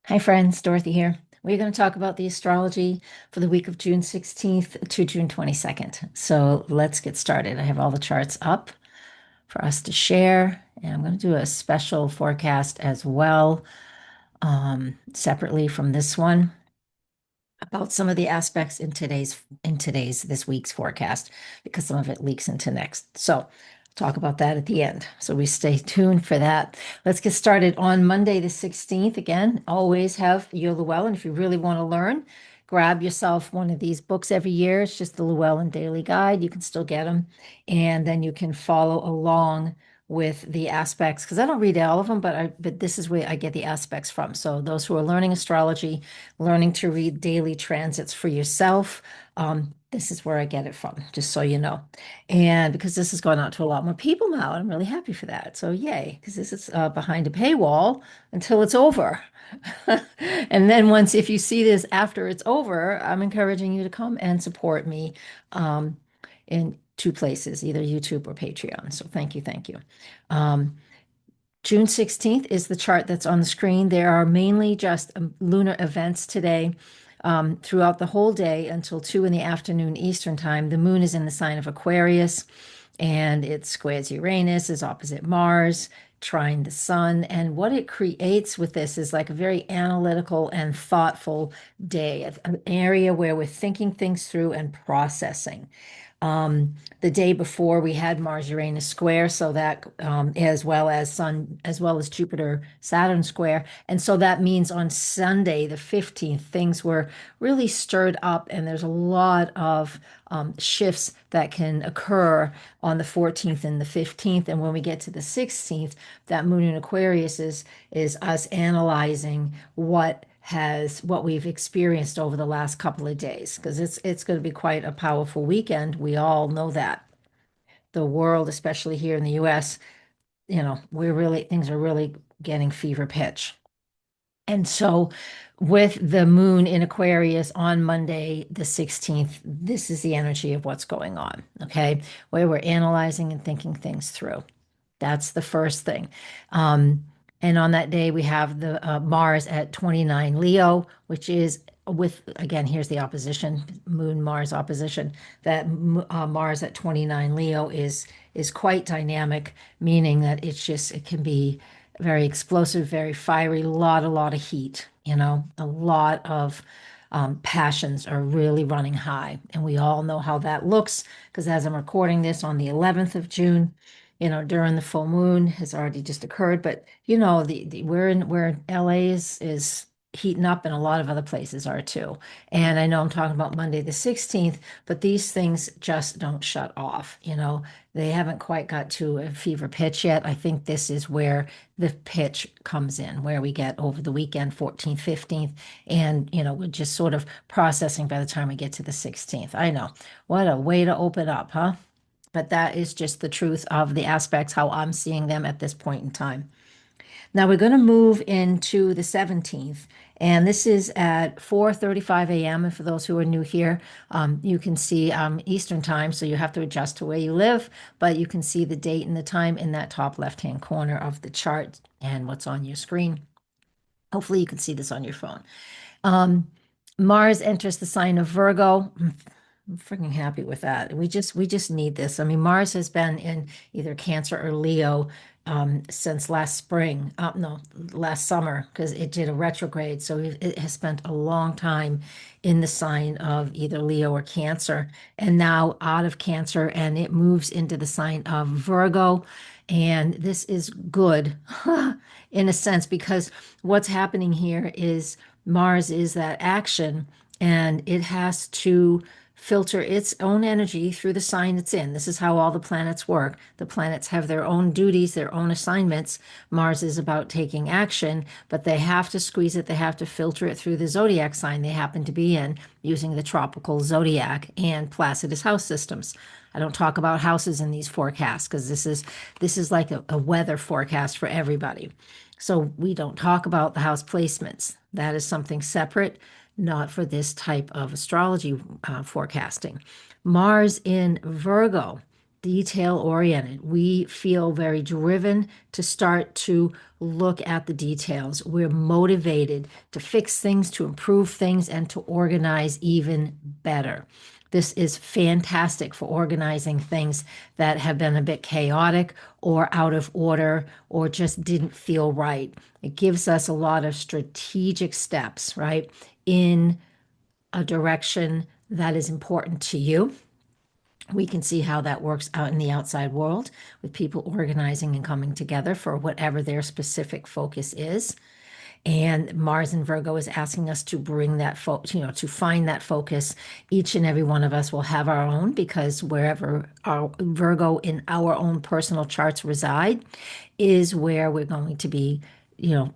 Hi friends, Dorothy here. We're going to talk about the astrology for the week of June 16th to June 22nd. So let's get started. I have all the charts up for us to share, and I'm going to do a special forecast as well, separately from this one, about some of the aspects in today's this week's forecast, because some of it leaks into next. So talk about that at the end. So we stay tuned for that. Let's get started on Monday the 16th. Again, always have your Llewellyn. If you really want to learn, grab yourself one of these books every year. It's just the Llewellyn Daily Guide. You can still get them, and then you can follow along with the aspects, because I don't read all of them, but this is where I get the aspects from. So those who are learning astrology, learning to read daily transits for yourself, this is where I get it from, just so you know. And because this has gone out to a lot more people now, I'm really happy for that. So yay, because this is behind a paywall until it's over. And then if you see this after it's over, I'm encouraging you to come and support me in two places, either YouTube or Patreon. So thank you, thank you. Um, June 16th is the chart that's on the screen. There are mainly just lunar events today. Throughout the whole day until 2 in the afternoon Eastern time. The moon is in the sign of Aquarius, and it squares Uranus, is opposite Mars, trine the sun. And what it creates with this is like a very analytical and thoughtful day, an area where we're thinking things through and processing. The day before we had Mars Uranus square, so that as well as Sun, as well as Jupiter Saturn square. And so that means on Sunday, the 15th, things were really stirred up, and there's a lot of shifts that can occur on the 14th and the 15th. And when we get to the 16th, that moon in Aquarius is us analyzing what we've experienced over the last couple of days, because it's going to be quite a powerful weekend. We all know that. The world, especially here in the US, things are really getting fever pitch. And so with the moon in Aquarius on Monday, the 16th, this is the energy of what's going on, okay? Where we're analyzing and thinking things through. That's the first thing. And on that day, we have the Mars at 29 Leo, which is again, here's the opposition, Moon Mars opposition. That Mars at 29 Leo is quite dynamic, meaning that it can be very explosive, very fiery, a lot of heat, a lot of passions are really running high. And we all know how that looks, because as I'm recording this on the 11th of June, during the full moon has already just occurred. But where LA is heating up, and a lot of other places are too. And I know I'm talking about Monday the 16th, but these things just don't shut off. They haven't quite got to a fever pitch yet. I think this is where the pitch comes in, where we get over the weekend, 14th, 15th, and we're just sort of processing by the time we get to the 16th. I know. What a way to open up, huh? But that is just the truth of the aspects, how I'm seeing them at this point in time. Now we're going to move into the 17th, and this is at 4:35 a.m. And for those who are new here, you can see Eastern time, so you have to adjust to where you live, but you can see the date and the time in that top left-hand corner of the chart and what's on your screen. Hopefully you can see this on your phone. Mars enters the sign of Virgo. I'm freaking happy with that. We just need this. I mean, Mars has been in either Cancer or Leo since last spring. No, last summer, because it did a retrograde. So it has spent a long time in the sign of either Leo or Cancer, and now out of Cancer, and it moves into the sign of Virgo. And this is good in a sense, because what's happening here is Mars is that action, and it has to filter its own energy through the sign it's in. This is how all the planets work. The planets have their own duties, their own assignments. Mars is about taking action, but they have to squeeze it. They have to filter it through the zodiac sign they happen to be in, using the tropical zodiac and Placidus house systems. I don't talk about houses in these forecasts, because this is like a weather forecast for everybody. So we don't talk about the house placements. That is something separate, not for this type of astrology forecasting. Mars in Virgo. detail oriented. We feel very driven to start to look at the details. We're motivated to fix things, to improve things, and to organize even better. This is fantastic for organizing things that have been a bit chaotic or out of order or just didn't feel right. It gives us a lot of strategic steps, right, in a direction that is important to you. We can see how that works out in the outside world with people organizing and coming together for whatever their specific focus is. And Mars in Virgo is asking us to bring that to find that focus. Each and every one of us will have our own, because wherever our Virgo in our own personal charts reside is where we're going to be,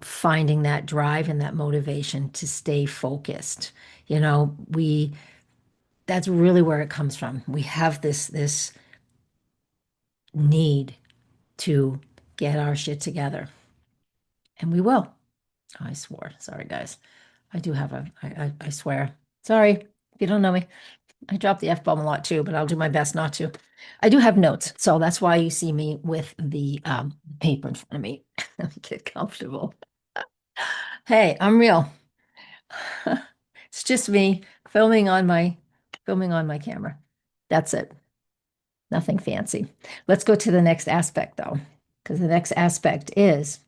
finding that drive and that motivation to stay focused. That's really where it comes from. We have this need to get our shit together, and we will. Oh, I swore. Sorry, guys. I do have I swear. Sorry if you don't know me. I drop the F-bomb a lot too, but I'll do my best not to. I do have notes, so that's why you see me with the paper in front of me. Let me get comfortable. Hey, I'm real. It's just me filming on my camera. That's it. Nothing fancy. Let's go to the next aspect, though, because the next aspect is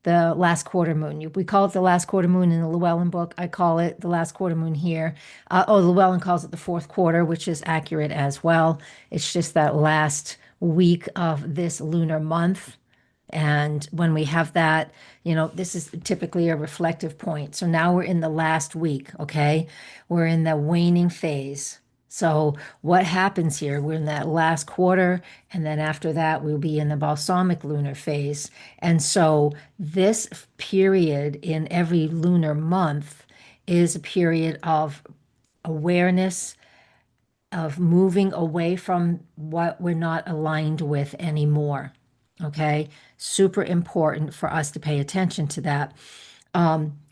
the last quarter moon. We call it the last quarter moon in the Llewellyn book. I call it the last quarter moon here. Llewellyn calls it the fourth quarter, which is accurate as well. It's just that last week of this lunar month. And when we have that, this is typically a reflective point. So now we're in the last week, okay? We're in the waning phase. So what happens here? We're in that last quarter, and then after that, we'll be in the balsamic lunar phase. And so this period in every lunar month is a period of awareness, of moving away from what we're not aligned with anymore. Okay, super important for us to pay attention to that.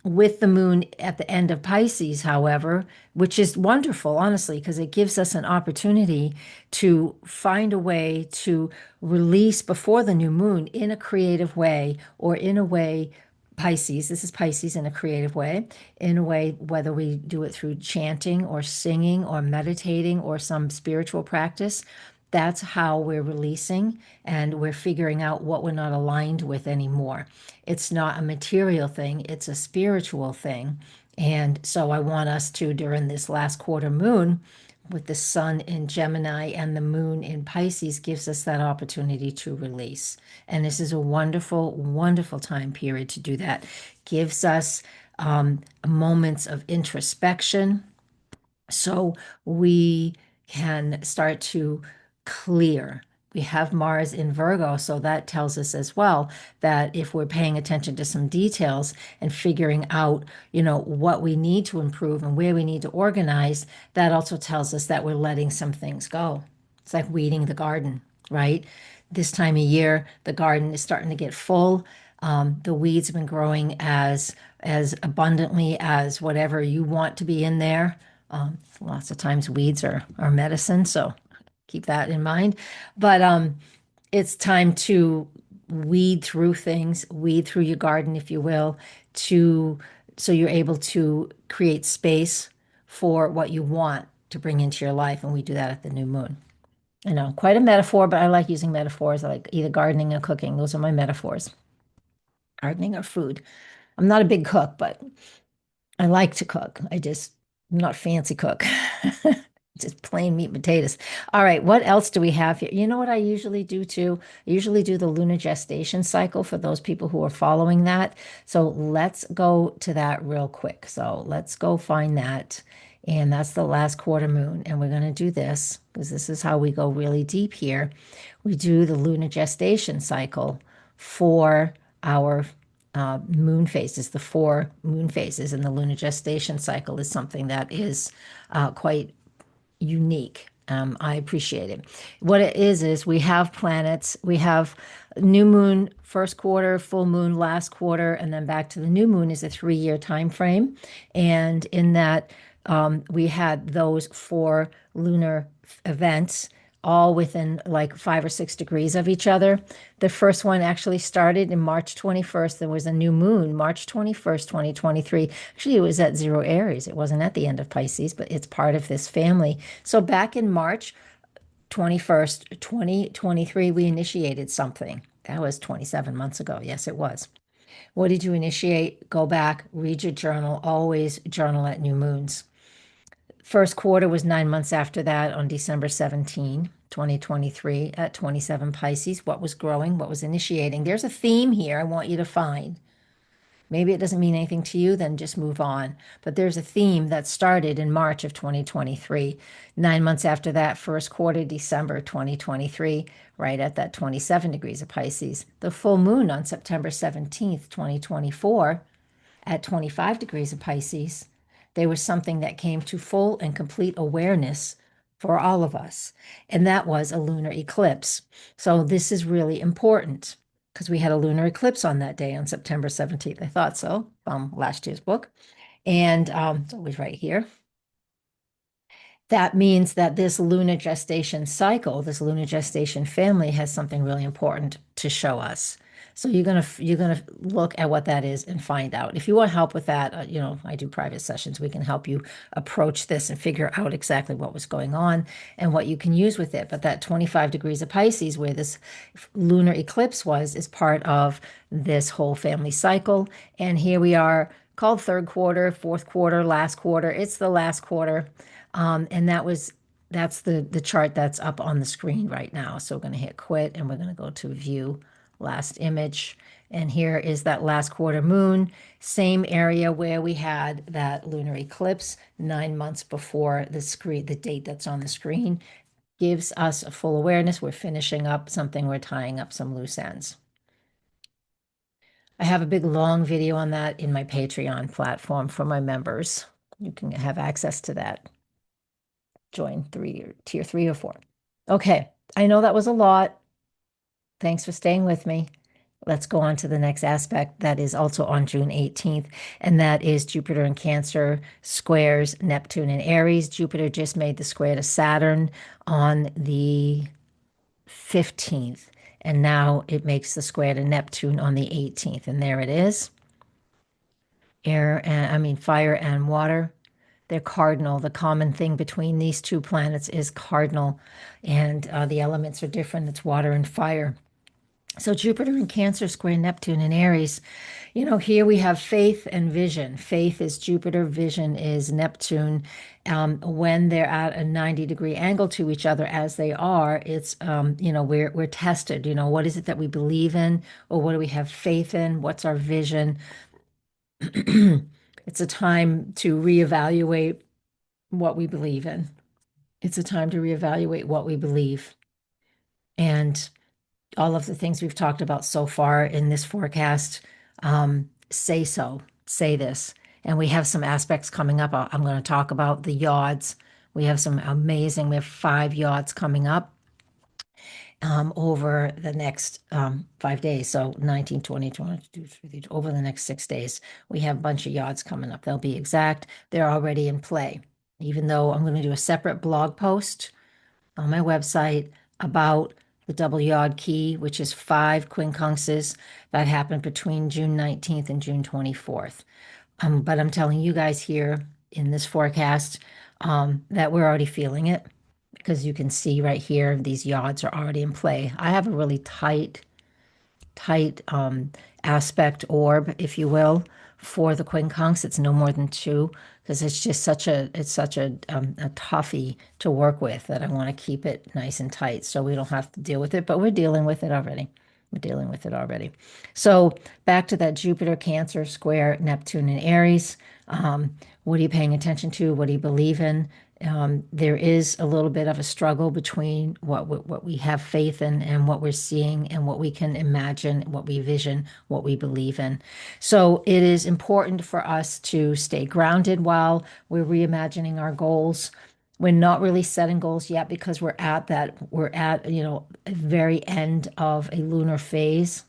With the moon at the end of Pisces, however, which is wonderful, honestly, because it gives us an opportunity to find a way to release before the new moon in a creative way, or in a way, Pisces, this is Pisces in a creative way, in a way, whether we do it through chanting or singing or meditating or some spiritual practice. That's how we're releasing, and we're figuring out what we're not aligned with anymore. It's not a material thing, it's a spiritual thing. And so I want us to, during this last quarter moon, with the sun in Gemini and the moon in Pisces, gives us that opportunity to release. And this is a wonderful, wonderful time period to do that. Gives us moments of introspection, so we can start to clear. We have Mars in Virgo, so that tells us as well that if we're paying attention to some details and figuring out, what we need to improve and where we need to organize, that also tells us that we're letting some things go. It's like weeding the garden, right? This time of year, the garden is starting to get full. The weeds have been growing as abundantly as whatever you want to be in there. Lots of times weeds are medicine, so keep that in mind. But it's time to weed through things, weed through your garden, if you will, so you're able to create space for what you want to bring into your life. And we do that at the new moon. I know, quite a metaphor, but I like using metaphors. I like either gardening or cooking. Those are my metaphors. Gardening or food. I'm not a big cook, but I like to cook. I'm not fancy cook. Just plain meat and potatoes. All right, what else do we have here? You know what I usually do too? I usually do the lunar gestation cycle for those people who are following that. So let's go to that real quick. So let's go find that. And that's the last quarter moon. And we're going to do this because this is how we go really deep here. We do the lunar gestation cycle for our moon phases, the 4 moon phases, and the lunar gestation cycle is something that is quite unique. I appreciate it. What it is we have planets, we have new moon first quarter, full moon last quarter, and then back to the new moon is a 3-year time frame. And in that, we had those 4 lunar events all within like 5 or 6 degrees of each other. The first one actually started in March 21st. There was a new moon, March 21st, 2023. Actually, it was at zero Aries. It wasn't at the end of Pisces, but it's part of this family. So back in March 21st, 2023, we initiated something. That was 27 months ago. Yes, it was. What did you initiate? Go back, read your journal, always journal at new moons. First quarter was 9 months after that on December 17, 2023, at 27 Pisces. What was growing? What was initiating? There's a theme here I want you to find. Maybe it doesn't mean anything to you, then just move on. But there's a theme that started in March of 2023. 9 months after that, first quarter, December 2023, right at that 27 degrees of Pisces. The full moon on September 17th, 2024, at 25 degrees of Pisces, there was something that came to full and complete awareness for all of us, and that was a lunar eclipse. So this is really important because we had a lunar eclipse on that day on September 17th. I thought so from last year's book. And it's always right here. That means that this lunar gestation cycle, this lunar gestation family has something really important to show us. So you're gonna look at what that is and find out. If you want help with that, I do private sessions. We can help you approach this and figure out exactly what was going on and what you can use with it. But that 25 degrees of Pisces, where this lunar eclipse was, is part of this whole family cycle. And here we are, called third quarter, fourth quarter, last quarter. It's the last quarter. And that's the chart that's up on the screen right now. So we're going to hit quit and we're going to go to view last image. And here is that last quarter moon, same area where we had that lunar eclipse 9 months before the date that's on the screen gives us a full awareness. We're finishing up something, we're tying up some loose ends. I have a big long video on that in my Patreon platform for my members. You can have access to that. Join tier 3 or 4. Okay, I know that was a lot. Thanks for staying with me. Let's go on to the next aspect that is also on June 18th, and that is Jupiter in Cancer squares Neptune in Aries. Jupiter just made the square to Saturn on the 15th, and now it makes the square to Neptune on the 18th, and there it is. Fire and water. They're cardinal. The common thing between these two planets is cardinal, and the elements are different. It's water and fire. So Jupiter in Cancer square Neptune in Aries. Here we have faith and vision. Faith is Jupiter, vision is Neptune. When they're at a 90-degree angle to each other, as they are, it's we're tested. What is it that we believe in, or what do we have faith in? What's our vision? It's a time to reevaluate what we believe in. It's a time to reevaluate what we believe. And all of the things we've talked about so far in this forecast, say this. And we have some aspects coming up. I'm going to talk about the yods. We have 5 yods coming up over the next 5 days. So 19, 20, 22, 23, over the next 6 days. We have a bunch of yods coming up. They'll be exact. They're already in play. Even though I'm going to do a separate blog post on my website about the double yod key, which is 5 quincunxes that happened between June 19th and June 24th. But I'm telling you guys here in this forecast that we're already feeling it, because you can see right here, these yods are already in play. I have a really tight aspect orb, if you will, for the quincunx. It's no more than 2, because it's just such a toughie to work with that I want to keep it nice and tight so we don't have to deal with it, but we're dealing with it already. So back to that Jupiter Cancer square Neptune and Aries. What are you paying attention to? What do you believe in? There is a little bit of a struggle between what we have faith in and what we're seeing and what we can imagine, what we vision, what we believe in. So it is important for us to stay grounded while we're reimagining our goals. We're not really setting goals yet because we're at a very end of a lunar phase.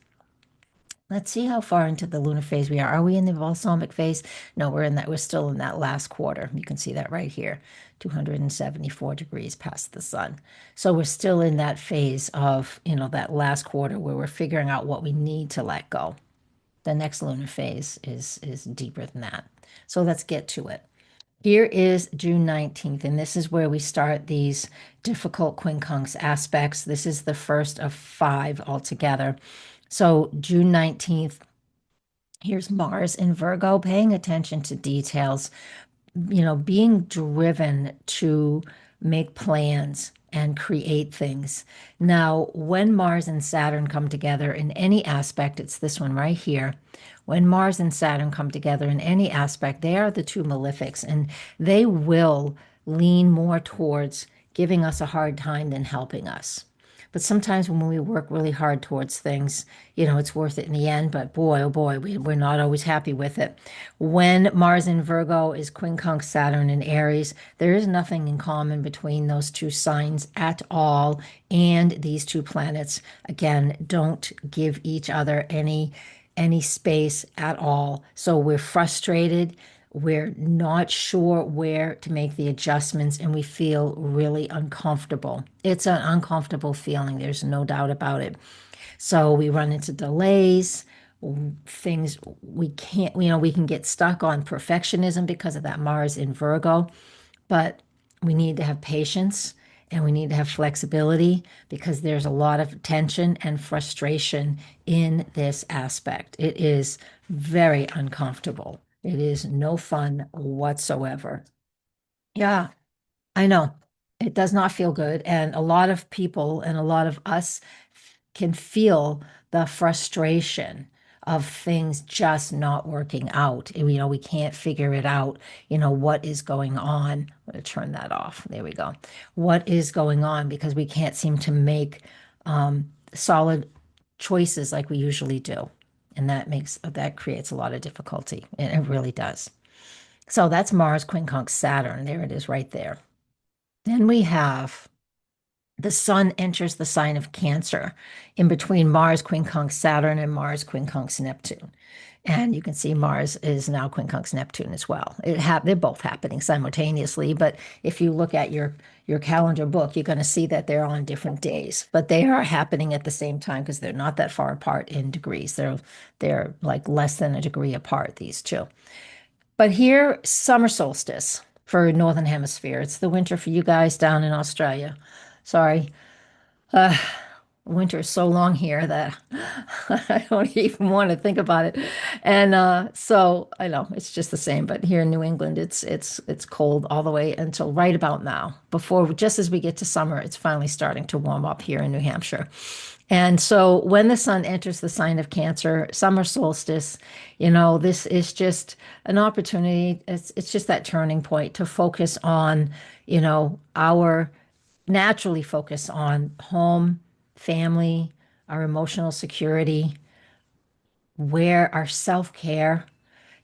Let's see how far into the lunar phase we are. Are we in the balsamic phase? No, we're still in that last quarter. You can see that right here, 274 degrees past the sun. So we're still in that phase of, that last quarter where we're figuring out what we need to let go. The next lunar phase is deeper than that. So let's get to it. Here is June 19th, and this is where we start these difficult quincunx aspects. This is the first of 5 altogether. So June 19th, here's Mars in Virgo, paying attention to details, being driven to make plans and create things. Now, when Mars and Saturn come together in any aspect, it's this one right here. When Mars and Saturn come together in any aspect, they are the two malefics, and they will lean more towards giving us a hard time than helping us. But sometimes when we work really hard towards things, it's worth it in the end. But boy, oh boy, we're not always happy with it. When Mars in Virgo is quincunx Saturn in Aries, there is nothing in common between those two signs at all. And these two planets, again, don't give each other any space at all. So we're frustrated. We're not sure where to make the adjustments, and we feel really uncomfortable. It's an uncomfortable feeling. There's no doubt about it. So we run into delays, things we can't, we can get stuck on perfectionism because of that Mars in Virgo, but we need to have patience and we need to have flexibility because there's a lot of tension and frustration in this aspect. It is very uncomfortable. It is no fun whatsoever. Yeah, I know. It does not feel good. And a lot of people and a lot of us can feel the frustration of things just not working out. And, we can't figure it out, what is going on. I'm going to turn that off. There we go. What is going on because we can't seem to make solid choices like we usually do. And that creates a lot of difficulty. And it really does. So that's Mars quincunx Saturn. There it is right there. Then we have the sun enters the sign of Cancer in between Mars quincunx Saturn and Mars quincunx Neptune. And you can see Mars is now quincunx Neptune as well. They're both happening simultaneously, but if you look at your calendar book, you're going to see that they're on different days, but they are happening at the same time because they're not that far apart in degrees. They're like less than a degree apart, these two. But here, summer solstice for Northern Hemisphere. It's the winter for you guys down in Australia. Sorry. Uh, Winter is so long here that I don't even want to think about it. And so I know it's just the same, but here in New England, it's cold all the way until right about now. Before, just as we get to summer, it's finally starting to warm up here in New Hampshire. And so when the sun enters the sign of Cancer, summer solstice, this is just an opportunity. It's just that turning point to focus on, our naturally focus on home, family, our emotional security, where our self-care.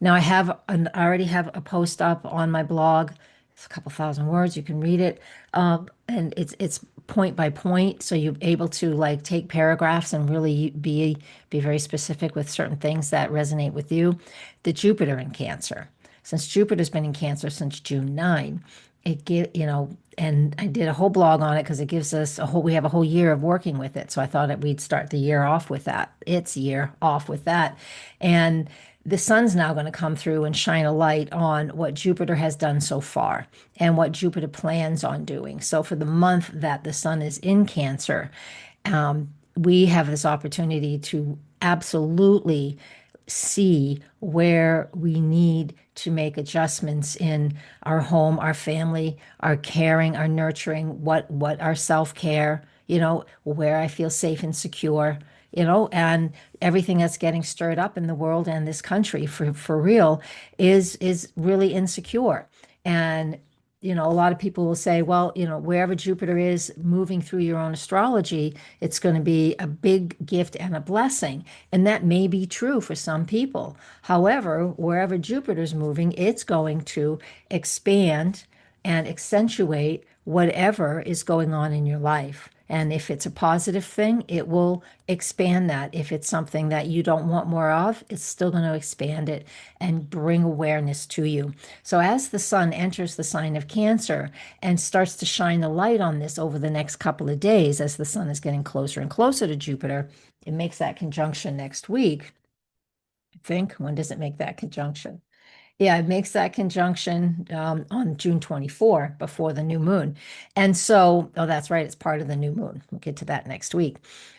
Now I already have a post up on my blog. It's a couple thousand words. You can read it. And it's point by point. So you're able to like take paragraphs and really be very specific with certain things that resonate with you. The Jupiter in Cancer. Since Jupiter's been in Cancer since June 9, and I did a whole blog on it because it gives us we have a whole year of working with it. So I thought that we'd start the year off with that. Its year off with that. And the sun's now going to come through and shine a light on what Jupiter has done so far and what Jupiter plans on doing. So for the month that the sun is in Cancer, we have this opportunity to absolutely see where we need to make adjustments in our home, our family, our caring, our nurturing, what our self-care, where I feel safe and secure, and everything that's getting stirred up in the world and this country for real is really insecure. And a lot of people will say, well, wherever Jupiter is moving through your own astrology, it's going to be a big gift and a blessing. And that may be true for some people. However, wherever Jupiter's moving, it's going to expand and accentuate whatever is going on in your life. And if it's a positive thing, it will expand that. If it's something that you don't want more of, it's still going to expand it and bring awareness to you. So as the sun enters the sign of Cancer and starts to shine the light on this over the next couple of days, as the sun is getting closer and closer to Jupiter, it makes that conjunction next week. I think. When does it make that conjunction? Yeah, it makes that conjunction on June 24 before the new moon. And so, oh, that's right, it's part of the new moon. We'll get to that next week.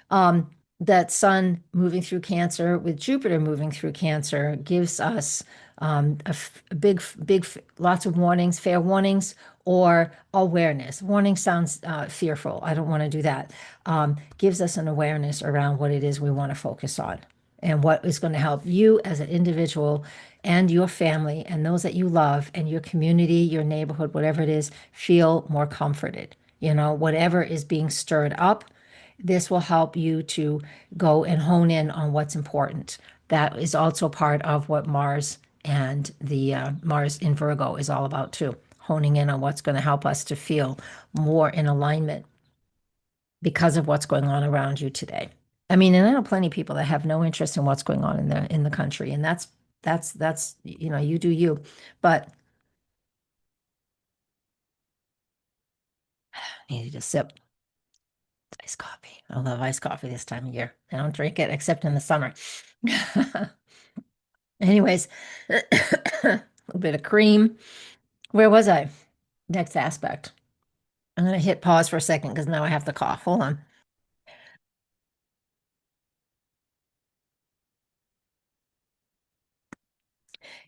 That sun moving through Cancer with Jupiter moving through Cancer gives us lots of warnings, fair warnings, or awareness. Warning sounds fearful. I don't want to do that. Gives us an awareness around what it is we want to focus on and what is going to help you as an individual and your family and those that you love and your community, your neighborhood, whatever it is, feel more comforted. Whatever is being stirred up, this will help you to go and hone in on what's important. That is also part of what Mars and the Mars in Virgo is all about too, honing in on what's going to help us to feel more in alignment because of what's going on around you today. I mean, and I know plenty of people that have no interest in what's going on in the country, and that's you do you. But I needed a sip. Iced coffee. I love iced coffee this time of year. I don't drink it except in the summer. Anyways, a little bit of cream. Where was I? Next aspect. I'm going to hit pause for a second because now I have to cough. Hold on.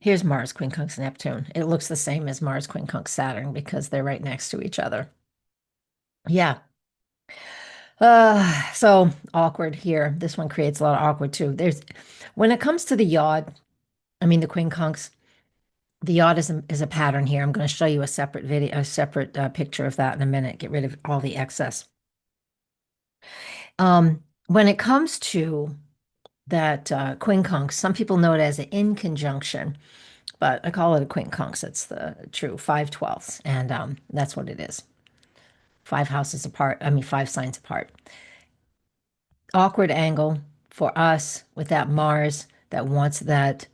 Here's Mars, quincunx, Neptune. It looks the same as Mars, quincunx, Saturn because they're right next to each other. Yeah. So awkward here. This one creates a lot of awkward too. When it comes to the yod, I mean the quincunx, the yod is a pattern here. I'm going to show you a separate video, a separate picture of that in a minute. Get rid of all the excess. When it comes to that quincunx, some people know it as an in conjunction, but I call it a quincunx. It's the true 5/12ths, and that's what it is. 5 houses apart. I mean, 5 signs apart. Awkward angle for us with that Mars that wants that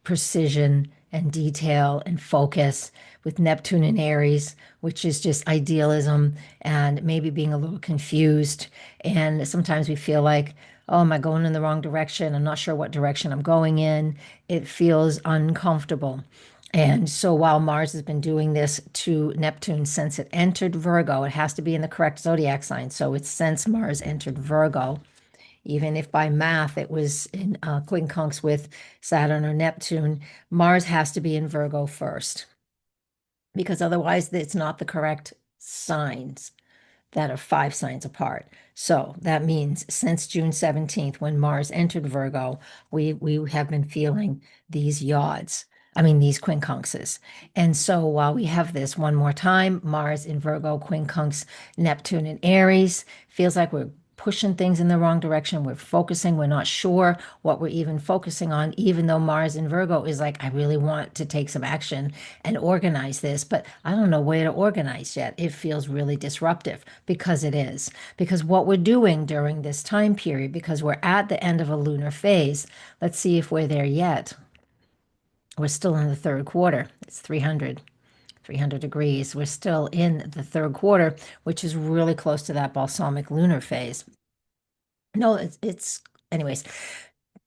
precision and detail and focus with Neptune and Aries, which is just idealism and maybe being a little confused. And sometimes we feel like, oh, am I going in the wrong direction? I'm not sure what direction I'm going in. It feels uncomfortable. And so while Mars has been doing this to Neptune since it entered Virgo, it has to be in the correct zodiac sign. So it's since Mars entered Virgo, even if by math it was in quincunx with Saturn or Neptune, Mars has to be in Virgo first because otherwise it's not the correct signs that are 5 signs apart. So that means since June 17th, when Mars entered Virgo, we have been feeling these yods. I mean, these quincunxes. And so while we have this one more time, Mars in Virgo, quincunx, Neptune in Aries, feels like we're pushing things in the wrong direction. We're focusing. We're not sure what we're even focusing on, even though Mars in Virgo is like, I really want to take some action and organize this, but I don't know where to organize yet. It feels really disruptive because it is. Because what we're doing during this time period, because we're at the end of a lunar phase, let's see if we're there yet. We're still in the third quarter. It's 300 degrees. We're still in the third quarter, which is really close to that balsamic lunar phase. No, anyways,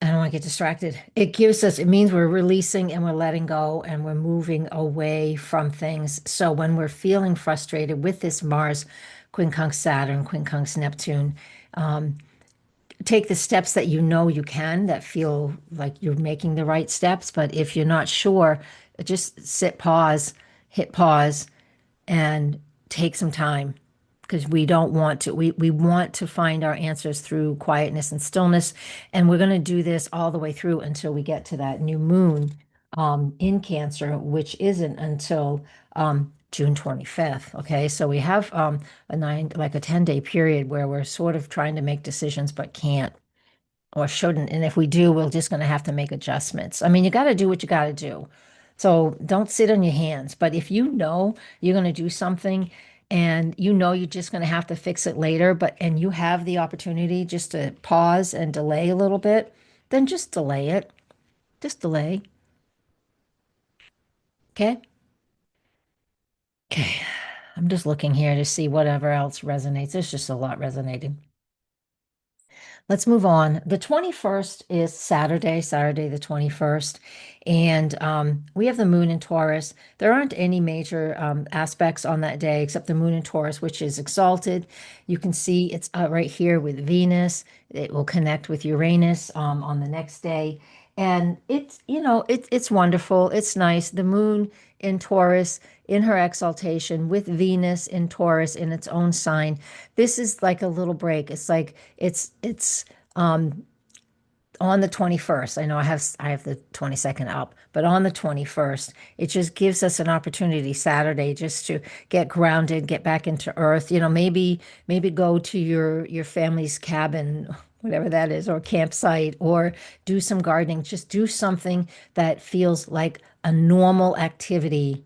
I don't want to get distracted. It means we're releasing and we're letting go and we're moving away from things. So when we're feeling frustrated with this Mars, quincunx Saturn, quincunx Neptune, take the steps that you know you can, that feel like you're making the right steps. But if you're not sure, just hit pause, and take some time because we don't want to. We want to find our answers through quietness and stillness. And we're going to do this all the way through until we get to that new moon in Cancer, which isn't until June 25th. Okay, so we have like a 10-day period where we're sort of trying to make decisions but can't or shouldn't. And if we do, we're just going to have to make adjustments. I mean, you got to do what you got to do. So don't sit on your hands. But if you know you're going to do something and you know you're just going to have to fix it later, and you have the opportunity just to pause and delay a little bit, then just delay it. Just delay. Okay? Okay. I'm just looking here to see whatever else resonates. There's just a lot resonating. Let's move on. The 21st is Saturday, Saturday the 21st. And we have the moon in Taurus. There aren't any major aspects on that day except the moon in Taurus, which is exalted. You can see it's right here with Venus. It will connect with Uranus on the next day. And it's wonderful. It's nice. The moon in Taurus in her exaltation with Venus in Taurus in its own sign. This is like a little break. It's like it's um on the 21st. I know I have the 22nd up, but on the 21st, it just gives us an opportunity Saturday just to get grounded, get back into earth. Maybe go to your family's cabin, whatever that is, or campsite, or do some gardening. Just do something that feels like a normal activity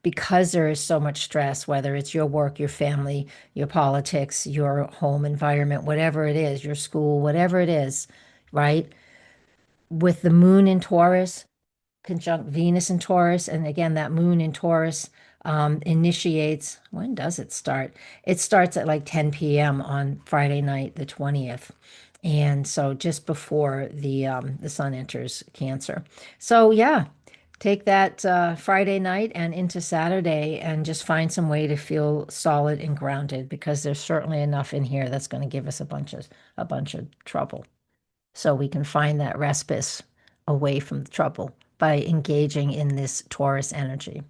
because there is so much stress, whether it's your work, your family, your politics, your home environment, whatever it is, your school, whatever it is, right? With the moon in Taurus, conjunct Venus in Taurus, and again, that moon in Taurus initiates, when does it start? It starts at like 10 p.m. on Friday night, the 20th. And so just before the sun enters Cancer. So yeah, take that Friday night and into Saturday and just find some way to feel solid and grounded because there's certainly enough in here that's going to give us a bunch of trouble. So we can find that respite away from the trouble by engaging in this Taurus energy.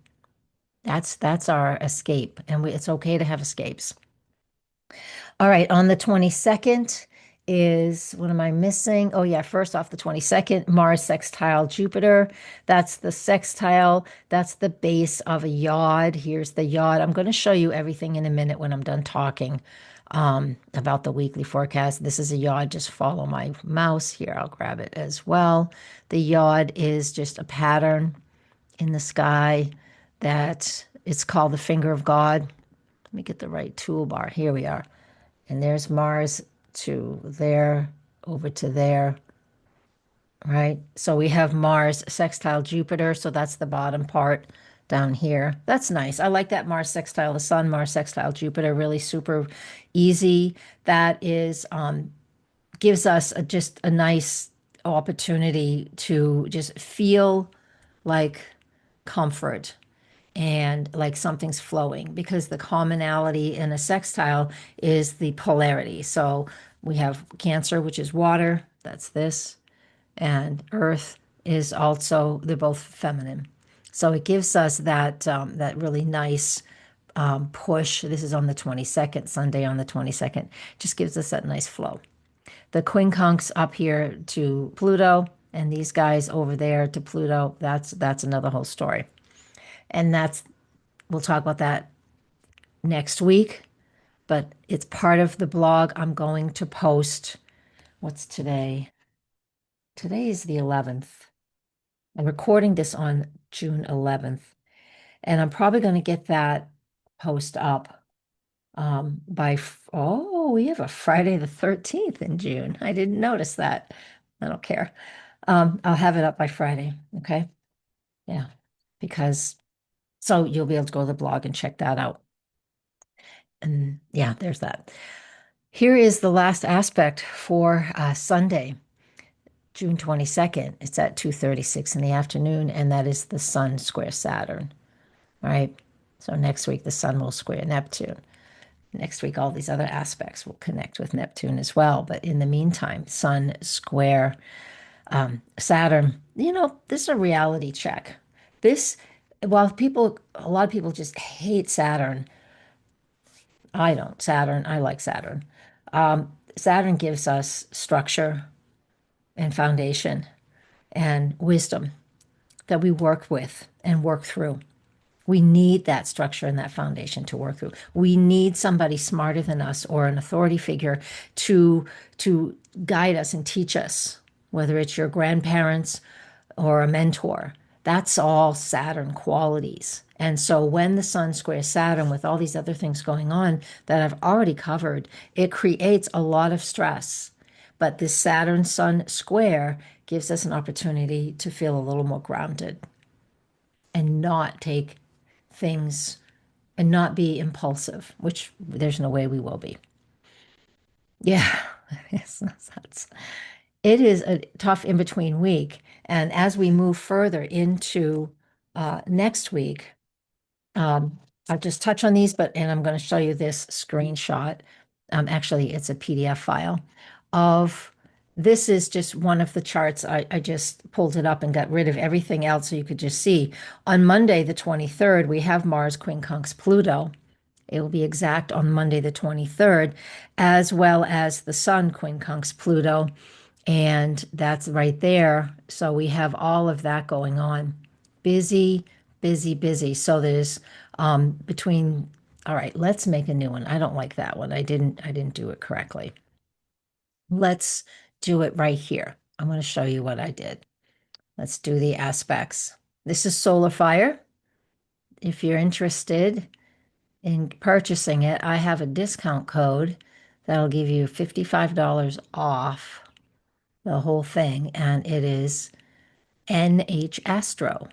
That's our escape, and it's okay to have escapes. All right, on the 22nd is, what am I missing? Oh, yeah, first off, the 22nd, Mars sextile Jupiter. That's the sextile. That's the base of a yod. Here's the yod. I'm going to show you everything in a minute when I'm done talking about the weekly forecast. This is a yod. Just follow my mouse here. I'll grab it as well. The yod is just a pattern in the sky that it's called the finger of God. Let me get the right toolbar. Here we are. And there's Mars to there, over to there, right? So we have Mars sextile Jupiter. So that's the bottom part down here. That's nice. I like that Mars sextile the sun, Mars sextile Jupiter, really super easy. That is, gives us just a nice opportunity to just feel like comfort and like something's flowing because the commonality in a sextile is the polarity. So we have Cancer, which is water, that's this, and Earth is also, they're both feminine. So it gives us that really nice push. This is on the 22nd, Sunday on the 22nd, just gives us that nice flow. The quincunx up here to Pluto, and these guys over there to Pluto, that's another whole story. And we'll talk about that next week, but it's part of the blog I'm going to post. What's today? Today is the 11th. I'm recording this on June 11th, and I'm probably going to get that post up oh, we have a Friday the 13th in June. I didn't notice that. I don't care. I'll have it up by Friday. Okay. Yeah. Because so you'll be able to go to the blog and check that out. And yeah, there's that. Here is the last aspect for Sunday, June 22nd. It's at 2:36 in the afternoon, and that is the Sun square Saturn, right? So next week, the Sun will square Neptune. Next week, all these other aspects will connect with Neptune as well. But in the meantime, Sun square Saturn, this is a reality check. This, while a lot of people just hate Saturn, I don't. I like Saturn. Saturn gives us structure and foundation and wisdom that we work with and work through. We need that structure and that foundation to work through. We need somebody smarter than us or an authority figure to guide us and teach us, whether it's your grandparents or a mentor. That's all Saturn qualities. And so when the sun squares Saturn with all these other things going on that I've already covered, it creates a lot of stress. But this Saturn sun square gives us an opportunity to feel a little more grounded and not take things and not be impulsive, which there's no way we will be. Yeah, it is a tough in between week. And as we move further into next week, I'll just touch on these, and I'm going to show you this screenshot. Actually, it's a PDF file of this is just one of the charts. I just pulled it up and got rid of everything else so you could just see. On Monday, the 23rd, we have Mars quincunx Pluto. It will be exact on Monday, the 23rd, as well as the Sun quincunx Pluto. And that's right there. So we have all of that going on. Busy, busy, busy. So there's between, all right, let's make a new one. I don't like that one. I didn't do it correctly. Let's do it right here. I'm going to show you what I did. Let's do the aspects. This is solar fire. If you're interested in purchasing it, I have a discount code that'll give you $55 off the whole thing, and it is NH Astro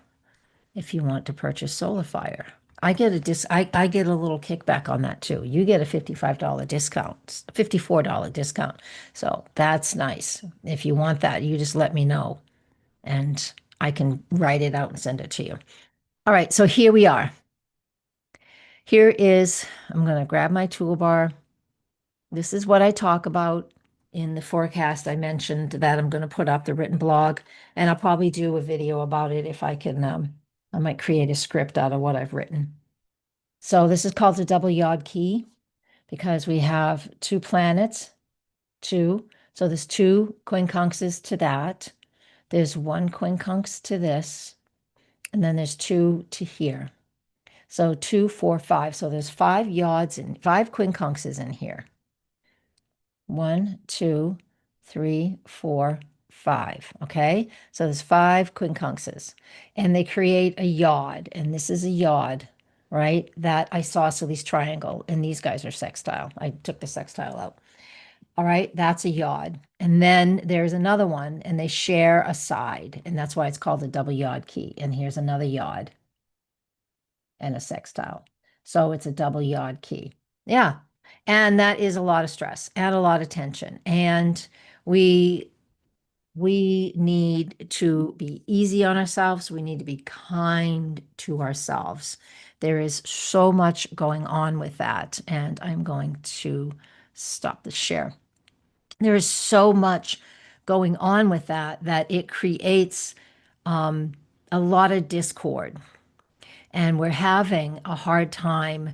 if you want to purchase solar fire. I get a little kickback on that too. You get a $55 discount, $54 discount. So that's nice. If you want that, you just let me know and I can write it out and send it to you. All right, so here we are. Here is, I'm going to grab my toolbar. This is what I talk about in the forecast. I mentioned that I'm going to put up the written blog, and I'll probably do a video about it if I can. I might create a script out of what I've written. So this is called the double yod key because we have two planets, two. So there's two quincunxes to that. There's one quincunx to this, and then there's two to here. So 2, 4, 5. So there's 5 yods and 5 quincunxes in here. 1, 2, 3, 4, 5. Okay, so there's 5 quincunxes, and they create a yod, and this is a yod, right? That isosceles triangle, and these guys are sextile. I took the sextile out. All right, that's a yod. And then there's another one, and they share a side, and that's why it's called a double yod key. And here's another yod and a sextile. So it's a double yod key. Yeah. And that is a lot of stress and a lot of tension. And we need to be easy on ourselves. We need to be kind to ourselves. There is so much going on with that. And I'm going to stop the share. There is so much going on with that it creates a lot of discord. And we're having a hard time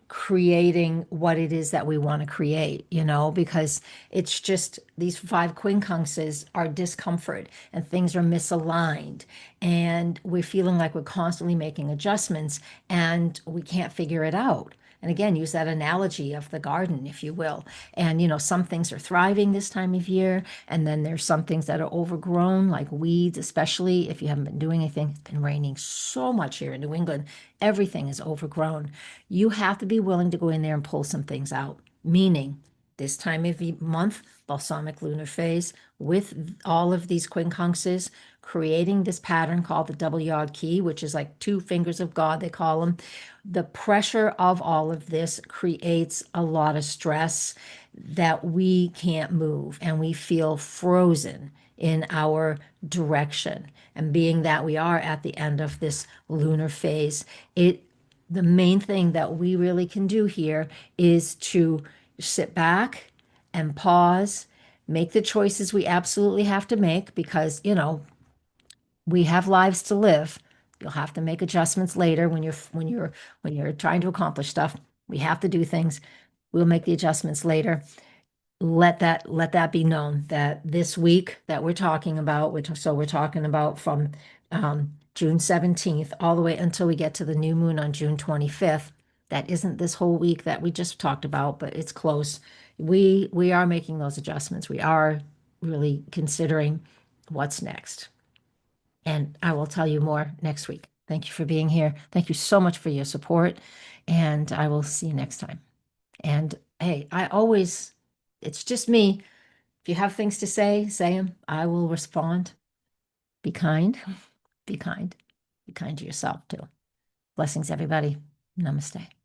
creating what it is that we want to create, because it's just these 5 quincunxes are discomfort and things are misaligned. And we're feeling like we're constantly making adjustments and we can't figure it out. And again, use that analogy of the garden, if you will. And, some things are thriving this time of year. And then there's some things that are overgrown, like weeds, especially if you haven't been doing anything. It's been raining so much here in New England. Everything is overgrown. You have to be willing to go in there and pull some things out, meaning this time of month, balsamic lunar phase, with all of these quincunxes, creating this pattern called the double yod key, which is like 2 fingers of God, they call them. The pressure of all of this creates a lot of stress that we can't move and we feel frozen in our direction. And being that we are at the end of this lunar phase, the main thing that we really can do here is to sit back and pause, make the choices we absolutely have to make because, we have lives to live. You'll have to make adjustments later when you're trying to accomplish stuff. We have to do things. We'll make the adjustments later. Let that be known that this week that we're talking about, we're talking about from June 17th all the way until we get to the new moon on June 25th. That isn't this whole week that we just talked about, but it's close. We are making those adjustments. We are really considering what's next. And I will tell you more next week. Thank you for being here. Thank you so much for your support. And I will see you next time. And hey, it's just me. If you have things to say them. I will respond. Be kind. Be kind. Be kind to yourself too. Blessings, everybody. Namaste.